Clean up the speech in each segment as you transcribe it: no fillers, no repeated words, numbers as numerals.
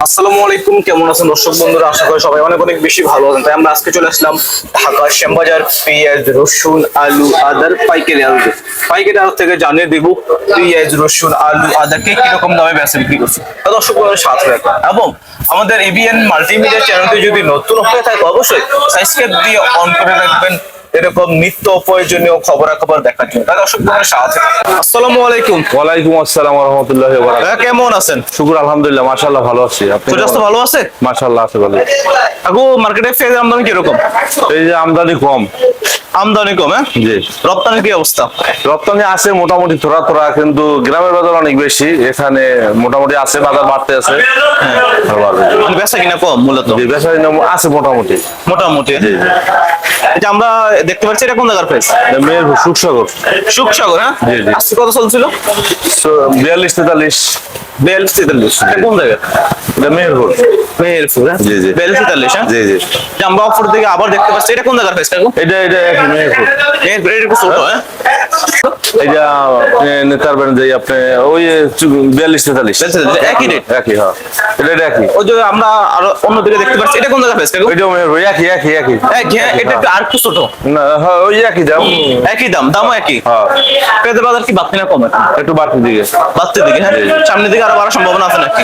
আসসালামু আলাইকুম, কেমন আছেন দর্শক বন্ধুরা? আশা করি সবাই অনেক অনেক বেশি ভালো আছেন। তাই আমরা আজকে চলে আসলাম ঢাকা শ্যামবাজার পেঁয়াজ, রসুন, আলু, আদার পাইকারি আড়তে। পাইকারি আড়ত থেকে জানিয়ে দেব পেঁয়াজ, রসুন, আলু, আদাকে কিরকম দামে বেচা বিক্রি করছে। দর্শক বন্ধুরা সাথে রাখবেন এবং আমাদের এবিএন মাল্টিমিডিয়া চ্যানেলটি যদি নতুন হয়ে থাকে অবশ্যই সাবস্ক্রাইব দিয়ে অন করে রাখবেন এরকম নিত্য প্রয়োজনীয় খবরাখবর দেখার জন্য। তাহলে দর্শক বন্ধুরা সাথে থাকুন। আসসালামু আলাইকুম। ওয়ালাইকুম আসসালাম ওয়া রাহমাতুল্লাহি ওয়া বারাকাতুহু। কেমন আছেন? শুকর আলহামদুলিল্লাহ, মাশাআল্লাহ ভালো আছি। আপনি সুস্বাস্থ্য ভালো আছে? মাশাআল্লাহ আছে ভালো। আগো মার্কেটে পেঁয়াজ আমদানি কিরকম? এই যে আমদানি কম। আমদানি কম, হ্যাঁ? জি। রপ্তানির কি অবস্থা? রপ্তানি আছে মোটামুটি থোড়া থোড়া, কিন্তু গ্রামের বাজার অনেক বেশি। এখানে মোটামুটি আছে, বাজার বাড়তে আছে। মানে বেচা কিনা কম মূলত? জি, বেচা কিনা আছে মোটামুটি। মোটামুটি। জি জি। এটা আমরা দেখতে পাচ্ছি, এটা কোন জায়গার পেঁয়াজ? মেহেরপুর সুখসাগর। সুখসাগর, হ্যাঁ? জি জি। আজকে কত চলছিল? 42-43। 42-43। এটা কোন জায়গা? এটা মেহেরপুর। মেহেরপুর, হ্যাঁ? জি জি। 42-43, হ্যাঁ? জি জি। এটা আমরা অফার থেকে আবার দেখতে পাচ্ছি, এটা কোন জায়গার পেঁয়াজ কাকু? এটা একই মেহেরপুর। মেহেরপুর, এটা একটু ছোট, হ্যাঁ? এটা নেতার বেন যে আপনি ওই 42-43 একই রেট? একই, হ্যাঁ এটা একই। ওই যে আমরা আরো অন্যদিকে দেখতে পাচ্ছি, এটা কোন জায়গার পেঁয়াজ কাকু? ওইটাও মেহেরপুর, একই একই একই। হ্যাঁ, এটা একটু আর একটু ছোট। না, হ্যাঁ ওই একই দাম। একই দাম, দামও একই। হ্যাঁ, পেঁয়াজের বাজার কি বাড়তি না কম এখন? একটু বাড়তির দিকে। বাড়তির দিকে, হ্যাঁ? সামনের দিকে আরো বাড়ার সম্ভাবনা আছে নাকি?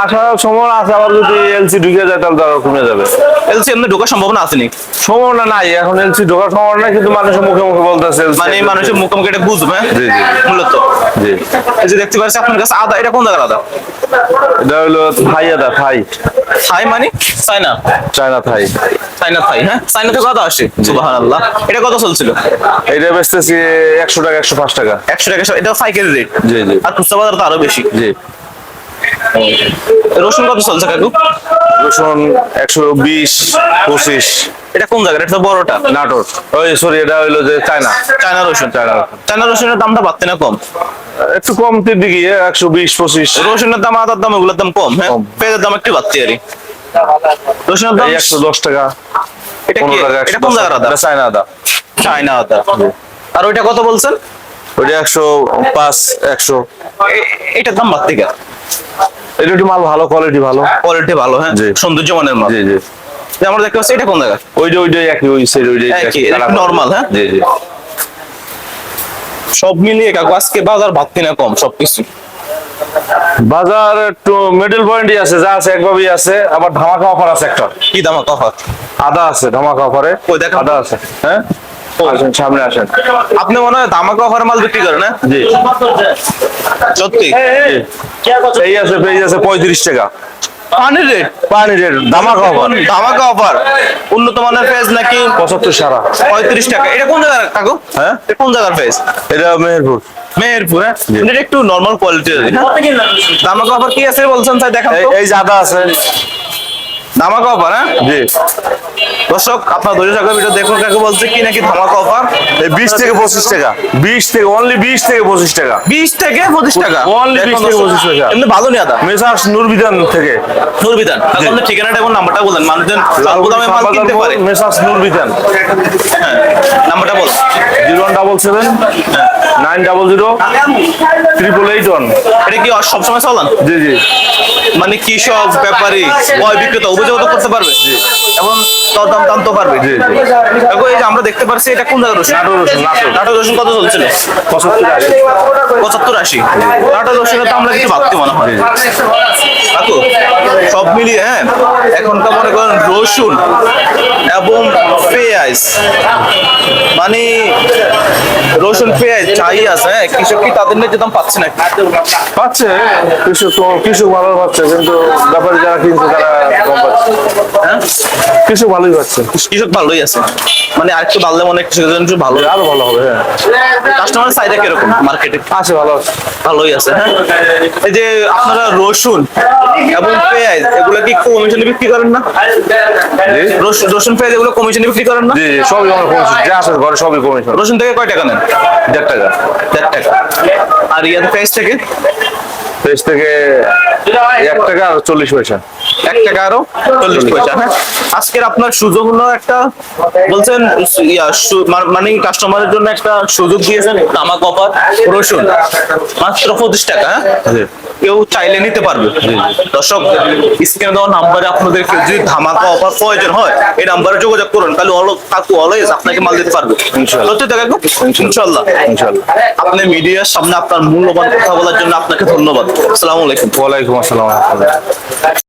আসার সময় আছে, আবার যদি এলসি ঢুকে যায় তাহলে তো আরো কমে যাবে। এলসি এমনি ঢোকার সম্ভাবনা আছে নাকি? সম্ভাবনা নাই এখন, এলসি ঢোকার সম্ভাবনা নাই, কিন্তু মানুষের মুখে মুখে বলতেছে মানে মানুষের মুখোমুখি এটা বুঝবে, হ্যাঁ? জি জি মূলত জি। এই যে দেখতে পাচ্ছি আপনার কাছে আদা, এটা কোন জায়গার আদা? এটা হলো থাই আদা, থাই। থাই মানে? চায়না? চায়না থাই। চায়না থাই, হ্যাঁ? চায়না থেকে আদা আসে? সুবহানাল্লাহ। এটা কত চলছিল? এটা বেচতেছি 100 টাকা, 105 টাকা। 100 টাকা। এটা পাইকারি রেট? জি জি আর খুচরা বাজার তো আরো বেশি। জি। রসুন কত চলছে কাকু? রসুন 120-25। এটা কোন জায়গার? এটা তো বড়টা। নাটোর। ওই সরি, এটা হইলো যে চায়না। চায়না রসুন? চায়না রসুন। চায়না রসুনের দামটা বাড়তে না কম? একটু কমতির দিকে, 120-25। রসুনের দাম, আদার দাম, এগুলোর দাম কম, হ্যাঁ? কম। পেঁয়াজের দাম একটু বাড়তি আরই। রসুনের দাম 110 টাকা। এটা কি? 15 টাকা। এটা কোন জায়গার আদা? এটা চায়না আদা। চায়না আদা। আর ওইটা কত বলছেন? ওইটা 105-100। এটার দাম বাড়তি কেন? এটা একটু মাল ভালো, কোয়ালিটি ভালো। কোয়ালিটি ভালো, হ্যাঁ? জি। সৌন্দর্য মানের মাল। জি জি। যে আমরা দেখতে পাচ্ছি, এটা কোন জায়গা? ওইটাই একই, ওই সাইড ওইটাই একই, নরমাল, হ্যাঁ? জি জি। সব মিলিয়ে কাকু আজকে বাজার বাড়তি না কম সবকিছু? বাজার একটু মিডল পয়েন্টই আছে, যা আছে একভাবেই আছে। আবার ধামাকা অফার আছে একটা। কি দাম অফার? আদা আছে ধামাকা অফারে। ওই দেখেন। আদা আছে, হ্যাঁ আসেন সামনে আসেন। আপনি মনে হয় ধামাকা অফারে মাল বিক্রি করেন, হ্যাঁ? জি সত্যি? এই আছে, পেজ আছে 35 টাকা। পানির রেট? পানি রেট ধামাকা অফার। ধামাকা অফার। উন্নত মানের পেঁয়াজ নাকি? 75 সারা। 35 টাকা। এটা কোন জায়গার কাকু? হ্যাঁ, এটা কোন জায়গার পেঁয়াজ? এটা মেহেরপুর। মেহেরপুর, হ্যাঁ? জি। এটা একটু নরমাল কোয়ালিটির, হ্যাঁ? ধামাকা অফার কি আছে বলছেন স্যার, দেখান তো। এই যে আদা আছে। ধামাকা অফার, হ্যাঁ? জি। দর্শক আপনার ধৈর্য সহকারে ভিডিও দেখুন, কাকু বলছে কি নাকি ধামাকা অফার। এই 20 থেকে 25 টাকা। 20 থেকে অনলি 20 থেকে 25 টাকা। 20 থেকে 25 টাকা? Only 20 থেকে 25 টাকা। এমনি ভালো নি আদা? মেসার্স নূরবিধান থেকে। নুরবিধান। কাকু আপনার ঠিকানাটা এবং নাম্বারটা বলেন, মানুষজন অল্প দামে মাল কিনতে পারে। মেসার্স নূরবিধান। হ্যাঁ, নাম্বারটা বল। 0177 900 881। এটা কি সবসময় চালান? জি জি মানে কৃষক, ব্যাপারী, ক্রয় বিক্রেতা উভয় তো করতে পারবে এবং দরদাম টানতে পারবে। জি জি। দেখো এই যে আমরা দেখতে পাচ্ছি, এটা কোন জায়গার রসুন? নাটোর রসুন, নাটোর। নাটোর রসুন কত চলছিল? 75-80। 75-80। নাটোর রসুনের দাম আমরা কিছু ভাবতে মনে হয়। কাকু সব মিলিয়ে, হ্যাঁ, এখনকার মনে করেন রসুন এবং পেঁয়াজ, মানে রসুন পেঁয়াজ চাই আছে, হ্যাঁ? কৃষক কি তাদের ন্যায্য দাম পাচ্ছে না? পাচ্ছে কৃষক ভালো পাচ্ছে, কিন্তু ব্যাপারী যারা কিনছে তারা কম পাচ্ছে। হ্যাঁ, কৃষক ভালোই পাচ্ছে। কৃষক ভালোই আছে, মানে আরেকটু বাড়লে মনে হয় কৃষকের জন্য একটু ভালো। আরো ভালো হবে, হ্যাঁ। কাস্টমারের চাহিদা কিরকম মার্কেটে? আছে, ভালো আছে। ভালোই আছে, হ্যাঁ। এই যে আপনারা রসুন এবং পেঁয়াজ এগুলো কি কমিশনে বিক্রি করেন না? রসুন পেঁয়াজ এগুলো কমিশনে বিক্রি করেন না? জি জি, সবই আমার কমিশন, যা আছে ঘরে সবই কমিশন। রসুন থেকে কয় টাকা নেন? 1.5 টাকা। 1.5 টাকা। আর পেঁয়াজ থেকে? পেঁয়াজ থেকে 1 টাকা আর 40 পয়সা। 1 টাকা আরো 40 পয়সা। হ্যাঁ, আজকের আপনার সুযোগ হলো একটা, বলছেন মানে কাস্টমারের জন্য একটা সুযোগ দিয়েছেন, তামাক অফার রসুন মাত্র 25 টাকা। হ্যাঁ, জি। কেউ চাইলে নিতে পারবে। দর্শক, স্ক্রিনে দেওয়া নাম্বারে আপনাদের কেউ যদি ধামাকা অফার প্রয়োজন হয়, এই নাম্বারে যোগাযোগ করুন, তাহলে কাকু অলওয়েজ আপনাকে মাল দিতে পারবে। ইনশাআল্লাহ। সত্যি তো কাকু? ইনশাআল্লাহ। ইনশাআল্লাহ। আপনি মিডিয়ার সামনে আপনার মূল্যবান কথা বলার জন্য আপনাকে ধন্যবাদ। আসসালামু আলাইকুম। ওয়ালাইকুম আসসালাম।